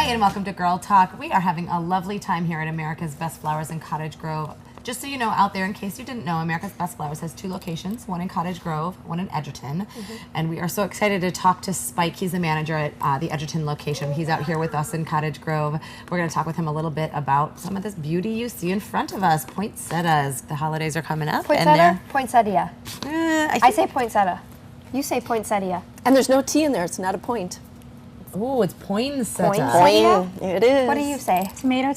and welcome to Girl Talk. We are having a lovely time here at America's Best Flowers in Cottage Grove. Just so you know out there, in case you didn't know, America's Best Flowers has 2 locations, one in Cottage Grove, one in Edgerton. And we are so excited to talk to Spike. He's the manager at the Edgerton location. He's out here with us in Cottage Grove. We're going to talk with him a little bit about some of this beauty you see in front of us, poinsettias. The holidays are coming up. Poinsettia? Poinsettia. I say poinsettia. You say poinsettia. And there's no T in there. It's not a point. Oh, it's poinsettia. Poinsettia? It is. What do you say? Tomato.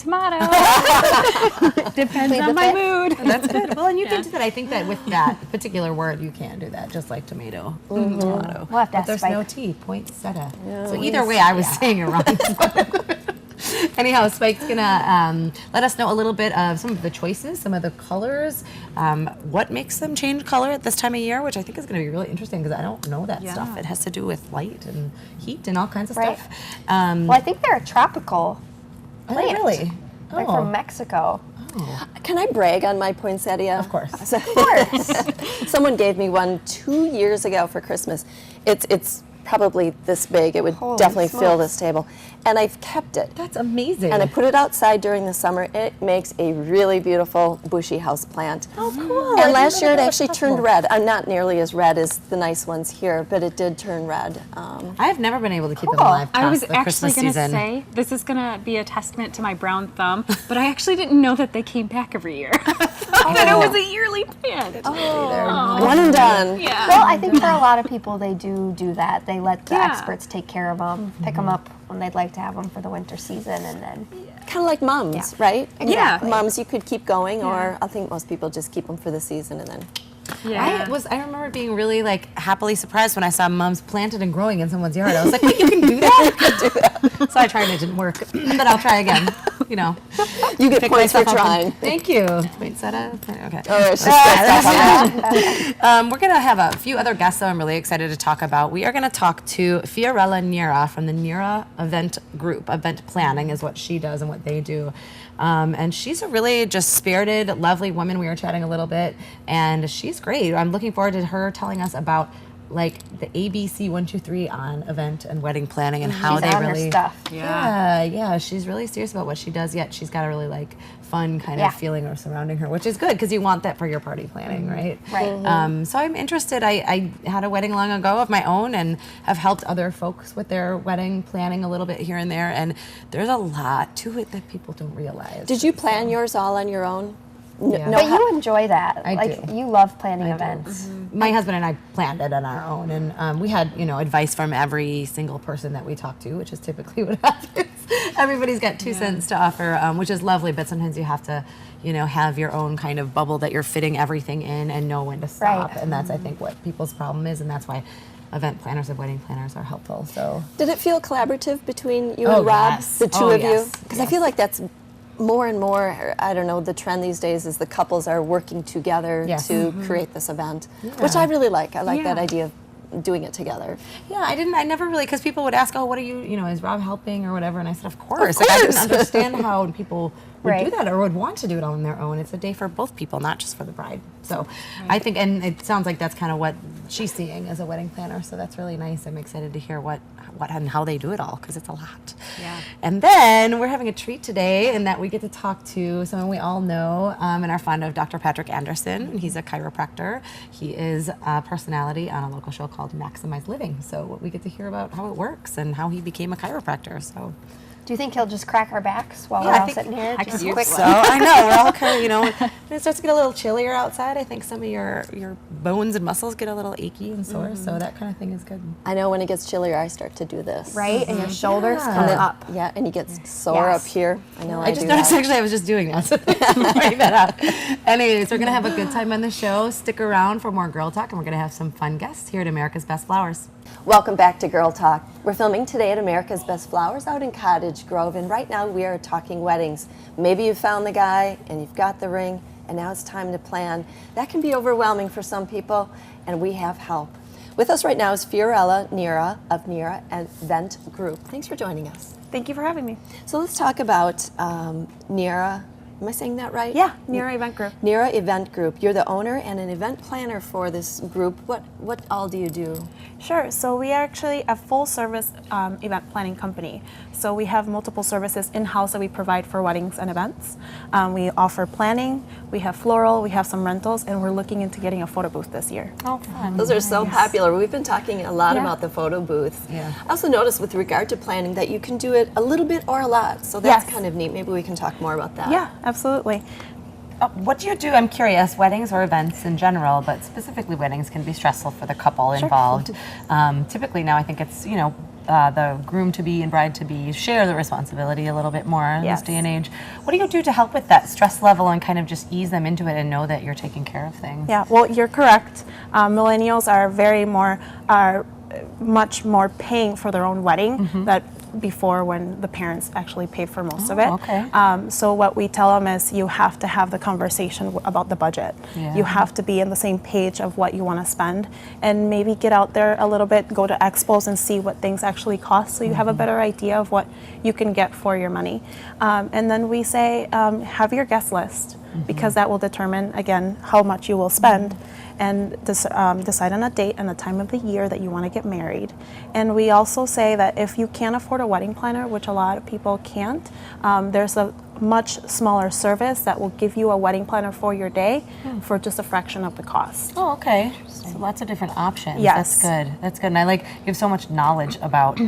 Depends on my mood. That's good. Well, and you can do that. I think that with that particular word, you can do that, just like tomato. Tomato. We'll have to But ask there's Spike. no T, poinsettia. Yeah, So either way, I was saying it wrong. Anyhow, Spike's gonna let us know a little bit of some of the choices, some of the colors, what makes them change color at this time of year, which I think is gonna be really interesting because I don't know that stuff. It has to do with light and heat and all kinds of Right. stuff. Well, I think they're a tropical Oh, plant. really? They're from Mexico. Can I brag on my poinsettia? Of course. Of course. Someone gave me one 2 years ago for Christmas. It's probably this big. It would Holy definitely fill smokes. this table. And I've kept it. That's amazing. And I put it outside during the summer. It makes a really beautiful bushy house plant. Oh, cool. And last year it actually turned red. I'm not nearly as red as the nice ones here, but it did turn red. I've never been able to keep them Cool. alive past I was the actually Christmas going to season. say, this is going to be a testament to my brown thumb, but I actually didn't know that they came back every year. I thought it was a yearly plant. One and done. Yeah. Well, I think for a lot of people, they do that. They let the Yeah. experts take care of them, pick them up when they'd like to have them for the winter season, and then Kind of like mums, Yeah. right? Exactly. Mums, you could keep going, or I think most people just keep them for the season and then. Yeah. I remember being really happily surprised when I saw mums planted and growing in someone's yard. I was like, wait, you can do that? So I tried and it didn't work, but I'll try again. You know, You get pick points for myself up and- trying. Thank you. Poinsettia. Okay. Oh, it's just We're going to have a few other guests, though, I'm really excited to talk about. We are going to talk to Fiorella Nira from the Nira Event Group. Event planning is what she does and what they do. And she's a really just spirited, lovely woman. We were chatting a little bit, and she's great. I'm looking forward to her telling us about the ABC 123 on event and wedding planning and how she's they on her really stuff. yeah, she's really serious about what she does, yet she's got a really fun kind of feeling surrounding her, which is good because you want that for your party planning, right? Right. So I'm interested. I had a wedding long ago of my own and have helped other folks with their wedding planning a little bit here and there, and there's a lot to it that people don't realize. Did you plan yours all on your own? Yeah. But you enjoy that. I do. You love planning I do. events. My husband and I planned it on our own, and we had advice from every single person that we talked to, which is typically what happens. Everybody's got 2 cents to offer, which is lovely, but sometimes you have to have your own kind of bubble that you're fitting everything in and know when to stop. Right. And that's, I think, what people's problem is, and that's why event planners and wedding planners are helpful. So Did it feel collaborative between you Oh, and Rob, yes. the two Oh, of yes. you? Because I feel like that's more and more, I don't know, the trend these days is the couples are working together Yes. to create this event, which I really like. I like that Yeah. idea of doing it together. yeah, I never really, because people would ask, oh, what are you, is Rob helping or whatever? And I said, of course. I didn't understand how people would do Right. that or would want to do it on their own. It's a day for both people, not just for the bride. So I think, and it sounds like that's kind of what she's seeing as a wedding planner. So that's really nice. I'm excited to hear what and how they do it all, because it's a lot. Yeah. And then we're having a treat today in that we get to talk to someone we all know and are fond of, Dr. Patrick Anderson. He's a chiropractor. He is a personality on a local show called Maximize Living. So we get to hear about how it works and how he became a chiropractor. So Do you think he'll just crack our backs while Yeah, we're I all think- sitting here? I Just could quick. use so I know we're all kind of, when it starts to get a little chillier outside, I think some of your bones and muscles get a little achy and sore. So that kind of thing is good. I know when it gets chillier, I start to do this. Right, and your shoulders Yeah. come And up. Yeah, and you get sore Yes. up here. I know I just do noticed that. actually I was just doing that. So bring that up. Anyways, we're going to have a good time on the show. Stick around for more Girl Talk, and we're going to have some fun guests here at America's Best Flowers. Welcome back to Girl Talk. We're filming today at America's Best Flowers out in Cottage Grove, and right now we are talking weddings. Maybe you found the guy and you've got the ring, and now it's time to plan. That can be overwhelming for some people, and we have help. With us right now is Fiorella Nira of Nira Event Group. Thanks for joining us. Thank you for having me. So let's talk about Nira. Am I saying that right? Yeah, Nira Event Group. Nira Event Group. You're the owner and an event planner for this group. What all do you do? Sure. So we are actually a full-service event planning company. So we have multiple services in-house that we provide for weddings and events. We offer planning, we have floral, we have some rentals, and we're looking into getting a photo booth this year. Oh, fun. Those are so popular. We've been talking a lot about the photo booths. Yeah. I also noticed with regard to planning that you can do it a little bit or a lot. So that's Yes. kind of neat. Maybe we can talk more about that. Yeah, absolutely. What do you do? I'm curious. Weddings or events in general, but specifically weddings can be stressful for the couple involved. Typically now I think it's, the groom-to-be and bride-to-be share the responsibility a little bit more in Yes. this day and age. What do you do to help with that stress level and kind of just ease them into it and know that you're taking care of things? Yeah, well, you're correct. Millennials are much more paying for their own wedding that before when the parents actually paid for most of it. Okay. So what we tell them is you have to have the conversation about the budget. Yeah. You have to be on the same page of what you want to spend and maybe get out there a little bit, go to expos and see what things actually cost so you have a better idea of what you can get for your money. And then we say have your guest list because that will determine, again, how much you will spend. And decide on a date and the time of the year that you want to get married. And we also say that if you can't afford a wedding planner, which a lot of people can't, there's a much smaller service that will give you a wedding planner for your day for just a fraction of the cost. Oh, okay. So lots of different options. Yes. That's good. That's good. And I like you have so much knowledge about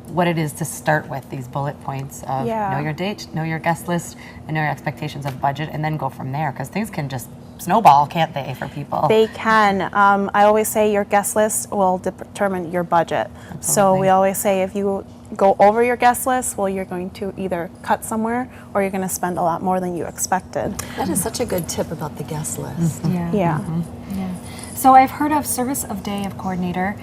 what it is to start with, these bullet points of know your date, know your guest list, and know your expectations of budget, and then go from there because things can just snowball, can't they, for people? They can. I always say your guest list will determine your budget. So Absolutely. we always say if you go over your guest list, well, you're going to either cut somewhere or you're going to spend a lot more than you expected. That is such a good tip about the guest list. Yeah. So I've heard of service of day of coordinator.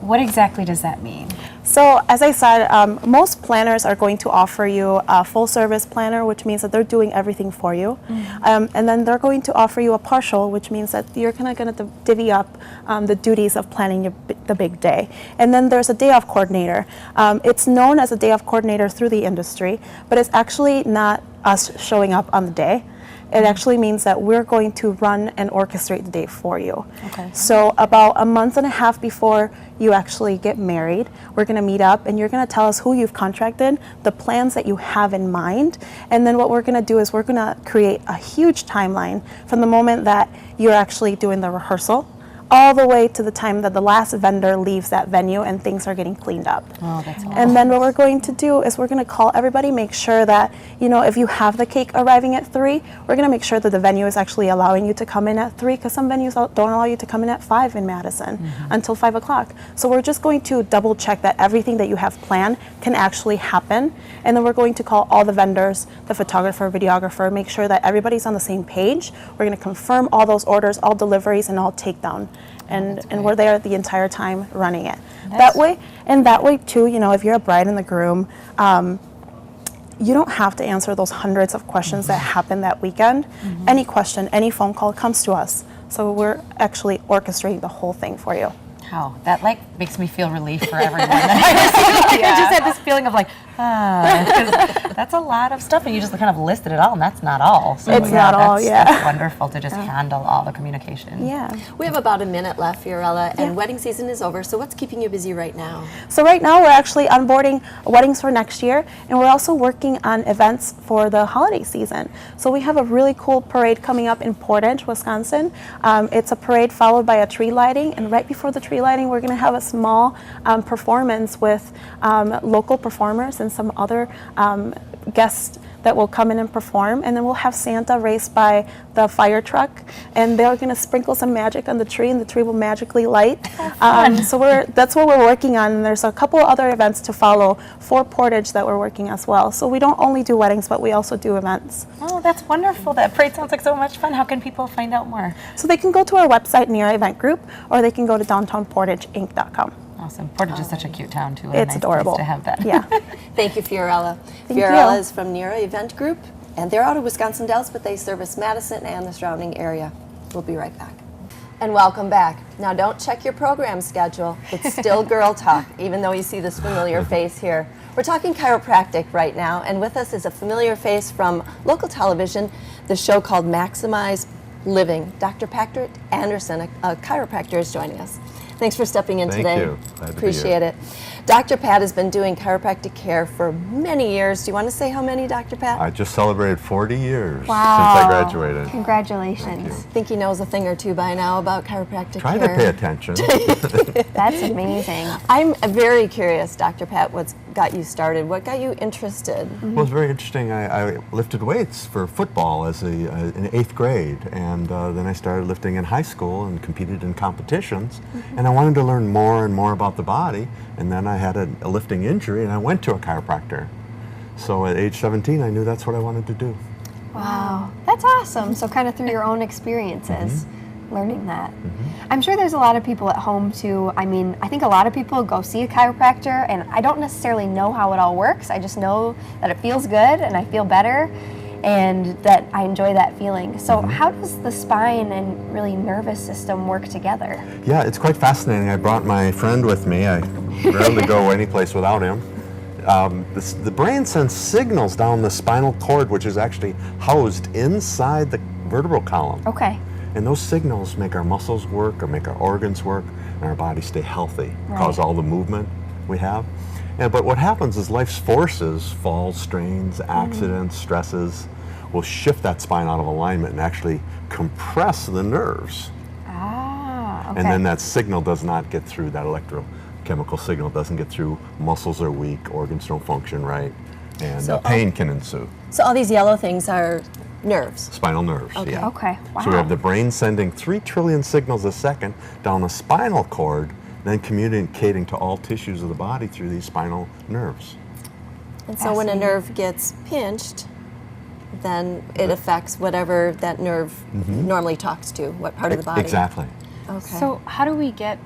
What exactly does that mean? So as I said, most planners are going to offer you a full service planner, which means that they're doing everything for you. And then they're going to offer you a partial, which means that you're kind of going to divvy up the duties of planning the big day. And then there's a day of coordinator. It's known as a day of coordinator through the industry, but it's actually not us showing up on the day. It actually means that we're going to run and orchestrate the day for you. Okay. So about a month and a half before you actually get married, we're going to meet up and you're going to tell us who you've contracted, the plans that you have in mind, and then what we're going to do is we're going to create a huge timeline from the moment that you're actually doing the rehearsal all the way to the time that the last vendor leaves that venue and things are getting cleaned up. Oh, that's awesome. And then what we're going to do is we're going to call everybody, make sure that, if you have the cake arriving at 3, we're going to make sure that the venue is actually allowing you to come in at 3 because some venues don't allow you to come in at 5 in Madison until 5 o'clock. So we're just going to double check that everything that you have planned can actually happen. And then we're going to call all the vendors, the photographer, videographer, make sure that everybody's on the same page. We're going to confirm all those orders, all deliveries, and all takedown. And we're there the entire time running it. That way too, if you're a bride and the groom, you don't have to answer those hundreds of questions that happen that weekend. Any question, any phone call comes to us. So we're actually orchestrating the whole thing for you. Wow, that makes me feel relief for everyone. I just had this feeling of 'cause that's a lot of stuff, and you just kind of listed it all, and that's not all. So It's not all, That's wonderful to just handle all the communication. Yeah. We have about a minute left, Fiorella, and wedding season is over, so what's keeping you busy right now? So right now we're actually onboarding weddings for next year, and we're also working on events for the holiday season. So we have a really cool parade coming up in Portage, Wisconsin. It's a parade followed by a tree lighting, and right before the tree lighting, we're going to have a small performance with local performers and some other guests that will come in and perform, and then we'll have Santa race by the fire truck, and they're going to sprinkle some magic on the tree, and the tree will magically light. So that's what we're working on, and there's a couple other events to follow for Portage that we're working as well. So we don't only do weddings, but we also do events. Oh, that's wonderful. That parade sounds like so much fun. How can people find out more? So they can go to our website, Nira Event Group, or they can go to downtownportageinc.com. Awesome. Portage is such a cute town, too. It's nice adorable. Place to have that. Yeah. Thank you, Fiorella. Thank Fiorella you. is from Nira Event Group, and they're out of Wisconsin Dells, but they service Madison and the surrounding area. We'll be right back. And welcome back. Now, don't check your program schedule. It's still Girl Talk, even though you see this familiar face here. We're talking chiropractic right now, and with us is a familiar face from local television, the show called Maximize Living. Dr. Patrick Anderson, a chiropractor, is joining us. Thanks for stepping in Thank today. you. Glad to be Appreciate here. it. Dr. Pat has been doing chiropractic care for many years. Do you want to say how many, Dr. Pat? I just celebrated 40 years Wow. since I graduated. Congratulations. I think he knows a thing or two by now about chiropractic Try care. to pay attention. That's amazing. I'm very curious, Dr. Pat, what's got you started? What got you interested? Well, it's very interesting. I lifted weights for football as in 8th grade, and then I started lifting in high school and competed in competitions. And I wanted to learn more and more about the body. And then I had a lifting injury, and I went to a chiropractor. So at age 17, I knew that's what I wanted to do. Wow, that's awesome. So kind of through your own experiences, learning that. I'm sure there's a lot of people at home too. I mean, I think a lot of people go see a chiropractor, and I don't necessarily know how it all works. I just know that it feels good and I feel better and that I enjoy that feeling. So how does the spine and really nervous system work together? Yeah, it's quite fascinating. I brought my friend with me. I rarely go any place without him. The brain sends signals down the spinal cord, which is actually housed inside the vertebral column. Okay. And those signals make our muscles work, or make our organs work, and our body stay healthy, cause all the movement we have. But what happens is life's forces, falls, strains, accidents, stresses, will shift that spine out of alignment and actually compress the nerves. Ah, okay. And then that signal does not get through, that electrochemical signal doesn't get through, muscles are weak, organs don't function right, and So pain can ensue. So all these yellow things are nerves. Spinal nerves, yeah. Okay, wow. So we have the brain sending 3 trillion signals a second down the spinal cord, then communicating to all tissues of the body through these spinal nerves. And so when a nerve gets pinched, then it affects whatever that nerve normally talks to, what part of the body. Exactly. Okay. So how do we get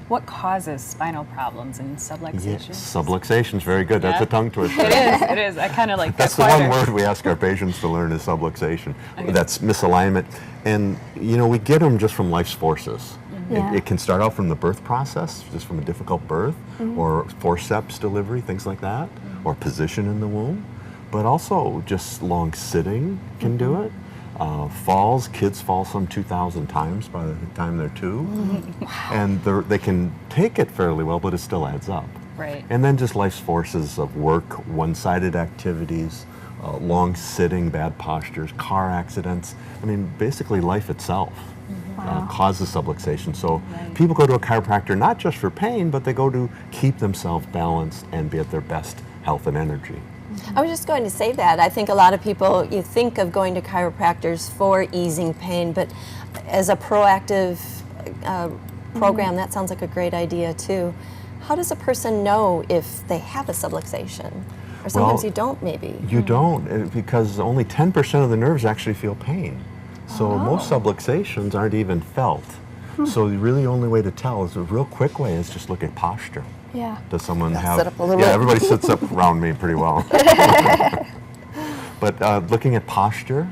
what causes spinal problems and subluxation? Subluxation's very good. That's Yeah. a tongue twister. It is. I kind of like That's the one word we ask our patients to learn is subluxation. That's misalignment. And, you know, we get them just from life's forces. Yeah. It can start out from the birth process, just from a difficult birth, or forceps delivery, things like that, or position in the womb. But also just long sitting can do it. Falls, kids fall some 2,000 times by the time they're 2. And they can take it fairly well, but it still adds up. Right. And then just life's forces of work, one-sided activities, long sitting, bad postures, car accidents. I mean, basically life itself causes subluxation. So people go to a chiropractor not just for pain, but they go to keep themselves balanced and be at their best health and energy. I was just going to say that. I think a lot of people, you think of going to chiropractors for easing pain, but as a proactive program, that sounds like a great idea too. How does a person know if they have a subluxation? Or sometimes Well, you don't, maybe. You don't, because only 10% of the nerves actually feel pain. So most subluxations aren't even felt. So the really only way to tell is a real quick way is just look at posture. Yeah. Does someone Yeah, have? sit up a little yeah, bit. everybody sits up around me pretty well. But looking at posture,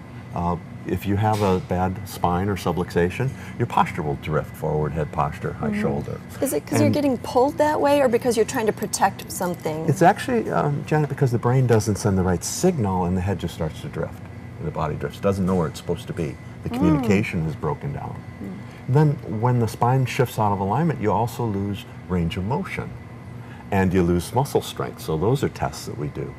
if you have a bad spine or subluxation, your posture will drift forward, head posture, high shoulder. Is it because you're And getting pulled that way or because you're trying to protect something? It's actually, Janet, because the brain doesn't send the right signal and the head just starts to drift. And the body drifts, doesn't know where it's supposed to be. The communication is broken down. Then when the spine shifts out of alignment, you also lose range of motion and you lose muscle strength. So those are tests that we do.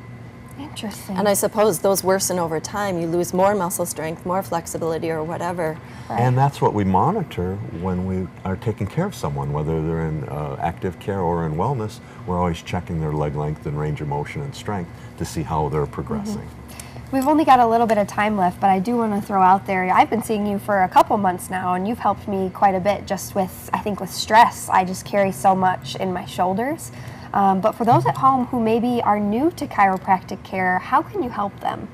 Interesting. And I suppose those worsen over time. You lose more muscle strength, more flexibility, or whatever. And that's what we monitor when we are taking care of someone, whether they're in active care or in wellness. We're always checking their leg length and range of motion and strength to see how they're progressing. We've only got a little bit of time left, but I do want to throw out there, I've been seeing you for a couple months now, and you've helped me quite a bit just with, I think with stress. I just carry so much in my shoulders. But for those at home who maybe are new to chiropractic care, how can you help them?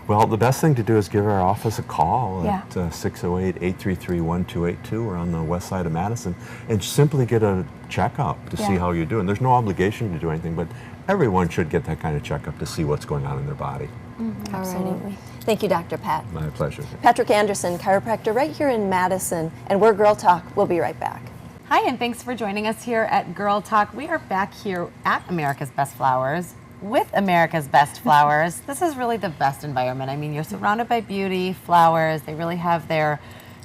Well, the best thing to do is give our office a call Yeah. at 608-833-1282. We're on the west side of Madison, and simply get a checkup to see Yeah. how you're doing. There's no obligation to do anything, but everyone should get that kind of checkup to see what's going on in their body. Absolutely. Thank you, Dr. Pat. My pleasure. Patrick Anderson, chiropractor right here in Madison, and we're Girl Talk. We'll be right back. Hi, and thanks for joining us here at Girl Talk. We are back here at America's Best Flowers with America's Best Flowers. This is really the best environment. I mean, you're surrounded by beauty, flowers. They really have their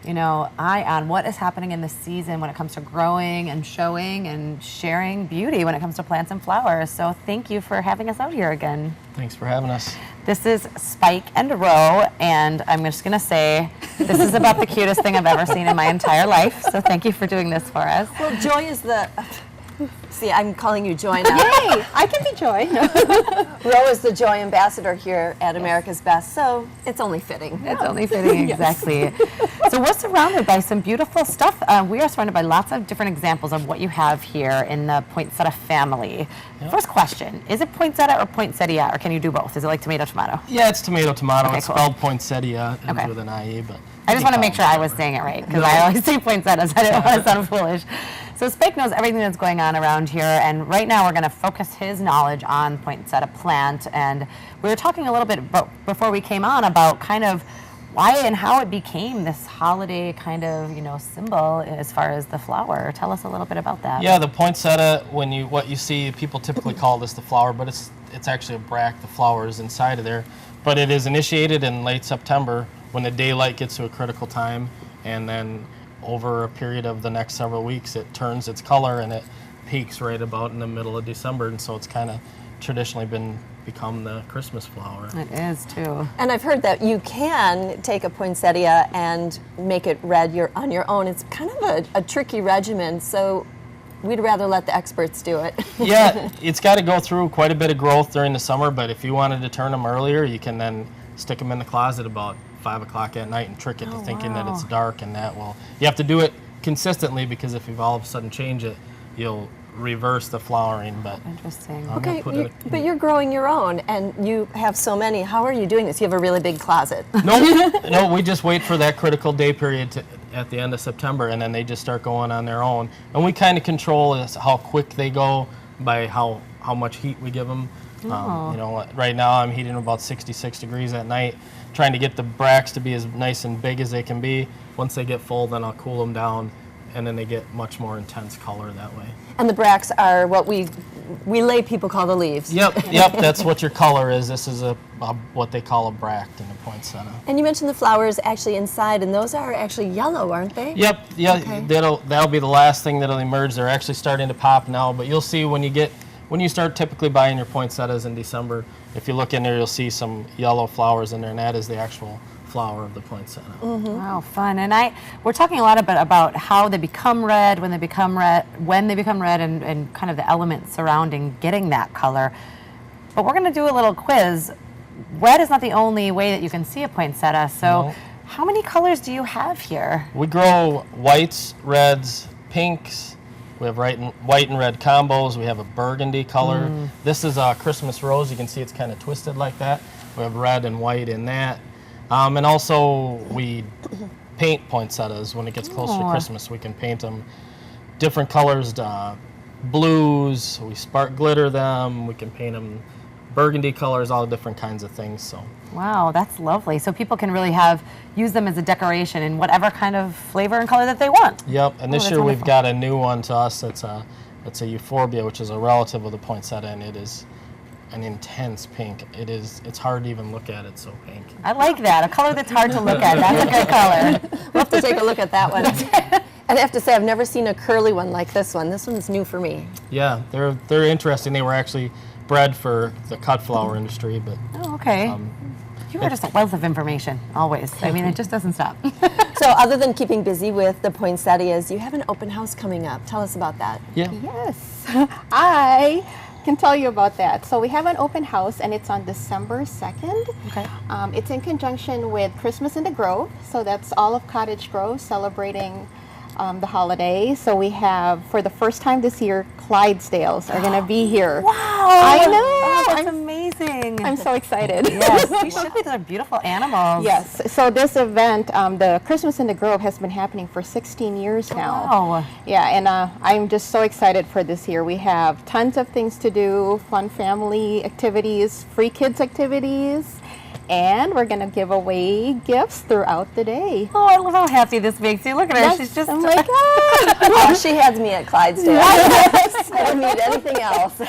eye on what is happening in the season when it comes to growing and showing and sharing beauty when it comes to plants and flowers. So thank you for having us out here again. Thanks for having us. This is Spike and Roe, and I'm just going to say this is about the cutest thing I've ever seen in my entire life. So thank you for doing this for us. Well, Joy is the. See, I'm calling you Joy now. Hey, I can be Joy. Ro is the Joy ambassador here at America's Best, so it's only fitting. It's only fitting, exactly. So we're surrounded by some beautiful stuff. We are surrounded by lots of different examples of what you have here in the poinsettia family. First question, is it poinsettia or poinsettia, or can you do both? Is it like tomato, tomato? Yeah, it's tomato. Okay, It's cool. spelled poinsettia Okay. with an IE, but I just want to make sure I was saying it right, because I always say poinsettia, so I didn't want to sound foolish. So Spike knows everything that's going on around here, and right now we're going to focus his knowledge on poinsettia plant. And we were talking a little bit before we came on about kind of why and how it became this holiday kind of, symbol as far as the flower. Tell us a little bit about that. Yeah, the poinsettia, what you see, people typically call this the flower, but it's actually a bract. The flower is inside of there. But it is initiated in late September when the daylight gets to a critical time, and then over a period of the next several weeks, it turns its color and it peaks right about in the middle of December, and so it's kind of traditionally become the Christmas flower. It is too. And I've heard that you can take a poinsettia and make it red on your own. It's kind of a tricky regimen, so we'd rather let the experts do it. Yeah, it's got to go through quite a bit of growth during the summer, but if you wanted to turn them earlier, you can then stick them in the closet about 5 o'clock at night and trick it to thinking that it's dark, and that will. You have to do it consistently, because if you all of a sudden change it, you'll reverse the flowering. But Interesting. Okay, but you're growing your own, and you have so many. How are you doing this? You have a really big closet. No, we just wait for that critical day period at the end of September, and then they just start going on their own. And we kind of control how quick they go by how much heat we give them. Right now I'm heating about 66 degrees at night, trying to get the bracts to be as nice and big as they can be. Once they get full, then I'll cool them down, and then they get much more intense color that way. And the bracts are what we lay people call the leaves. Yep, that's what your color is. This is what they call a bract in the poinsettia. And you mentioned the flowers actually inside, and those are actually yellow, aren't they? Yep, yeah, Okay. that'll be the last thing that'll emerge. They're actually starting to pop now, but you'll see when you start typically buying your poinsettias in December, if you look in there, you'll see some yellow flowers in there, and that is the actual flower of the poinsettia. Wow, fun. And we're talking a lot about how they become red, when they become red, and kind of the elements surrounding getting that color. But we're going to do a little quiz. Red is not the only way that you can see a poinsettia. So No. how many colors do you have here? We grow whites, reds, pinks. We have white and red combos. We have a burgundy color. This is a Christmas rose. You can see it's kind of twisted like that. We have red and white in that. And also we paint poinsettias when it gets closer to Christmas. We can paint them different colors, blues. We spark glitter them. We can paint them burgundy colors, all different kinds of things. So. Wow, that's lovely. So people can really use them as a decoration in whatever kind of flavor and color that they want. Yep, and this that's year we've wonderful. got a new one to us. It's a euphorbia, which is a relative of the poinsettia, and it is an intense pink. It's hard to even look at. It's so pink. I like that. A color that's hard to look at. That's a good color. We'll have to take a look at that one. And I have to say, I've never seen a curly one like this one. This one's new for me. Yeah, they're interesting. They were actually bred for the cut flower industry, but Oh, okay. You are just a wealth of information, always. I mean, it just doesn't stop. So other than keeping busy with the poinsettias, you have an open house coming up. Tell us about that. yeah. Yes, I can tell you about that. So we have an open house, and it's on December 2nd. Okay. It's in conjunction with Christmas in the Grove. So that's all of Cottage Grove celebrating the holiday. So we have, for the first time this year, Clydesdales are going to be here. Wow. I know. Oh, that's amazing. I'm so excited. Yes, these should be. They're beautiful animals. Yes. So this event, the Christmas in the Grove, has been happening for 16 years now. Wow. Yeah, and I'm just so excited for this year. We have tons of things to do, fun family activities, free kids activities, and we're going to give away gifts throughout the day. Oh, I love how happy this makes you. Look at her. Yes. She's just. Oh my God. Oh, she has me at Clydesdale. I don't need anything else.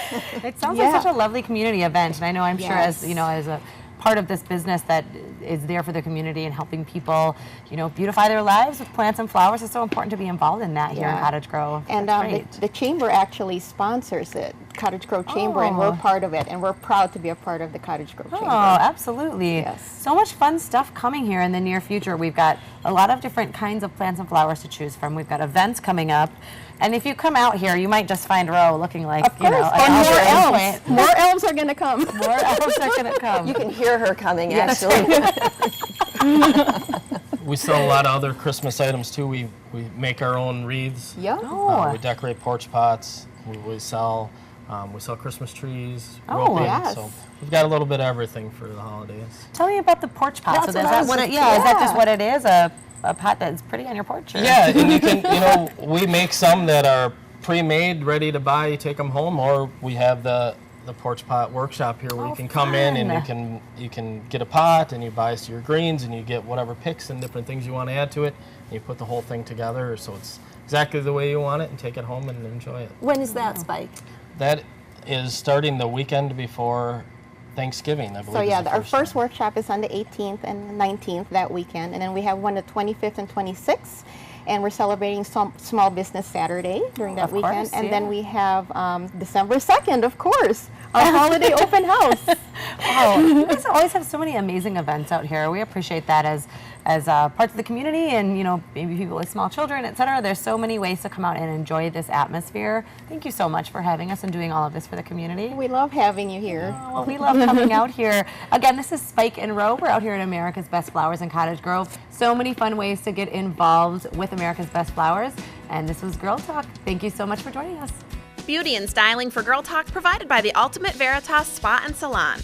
It sounds like such a lovely community event, and I know I'm sure Yes. as a part of this business that is there for the community and helping people, you know, beautify their lives with plants and flowers. It's so important to be involved in that here in Yeah. Cottage Grove. And That's great. the chamber actually sponsors it, Cottage Grove Chamber, and we're part of it, and we're proud to be a part of the Cottage Grove Chamber. Oh, absolutely. Yes. So much fun stuff coming here in the near future. We've got a lot of different kinds of plants and flowers to choose from. We've got events coming up. And if you come out here, you might just find Ro looking like, Of course, you know, and more elf. elves. More elves are going to come. More elves are going to come. You can hear her coming, actually. We sell a lot of other Christmas items too. We make our own wreaths. Yeah. We decorate porch pots. We sell Christmas trees. Oh, roping. yes. So we've got a little bit of everything for the holidays. Tell me about the porch pot. That's So is what I that was what it? just- Yeah, is that just yeah. what it is? A pot that's pretty on your porch? Or? Yeah, and you can, you know, we make some that are pre-made, ready to buy. You take them home, or we have the porch pot workshop here where you can come in and you can get a pot and you buy your greens and you get whatever picks and different things you want to add to it. And you put the whole thing together so it's exactly the way you want it and take it home and enjoy it. When is that, Spike? That is starting the weekend before Thanksgiving, I believe. So is yeah, the our first first one. workshop is on the 18th and 19th that weekend, and then we have one the 25th and 26th, and we're celebrating Small Business Saturday during that Of weekend, course, and yeah. then we have December 2nd, of course, our holiday open house. Wow, you guys always have so many amazing events out here. We appreciate that as parts of the community, and you know, maybe people with small children, etc. There's so many ways to come out and enjoy this atmosphere. Thank you so much for having us and doing all of this for the community. We love having you here. Well, we love coming out here. Again, this is Spike and Ro. We're out here at America's Best Flowers in Cottage Grove. So many fun ways to get involved with America's Best Flowers. And this was Girl Talk. Thank you so much for joining us. Beauty and styling for Girl Talk provided by the Ultimate Veritas Spa and Salon.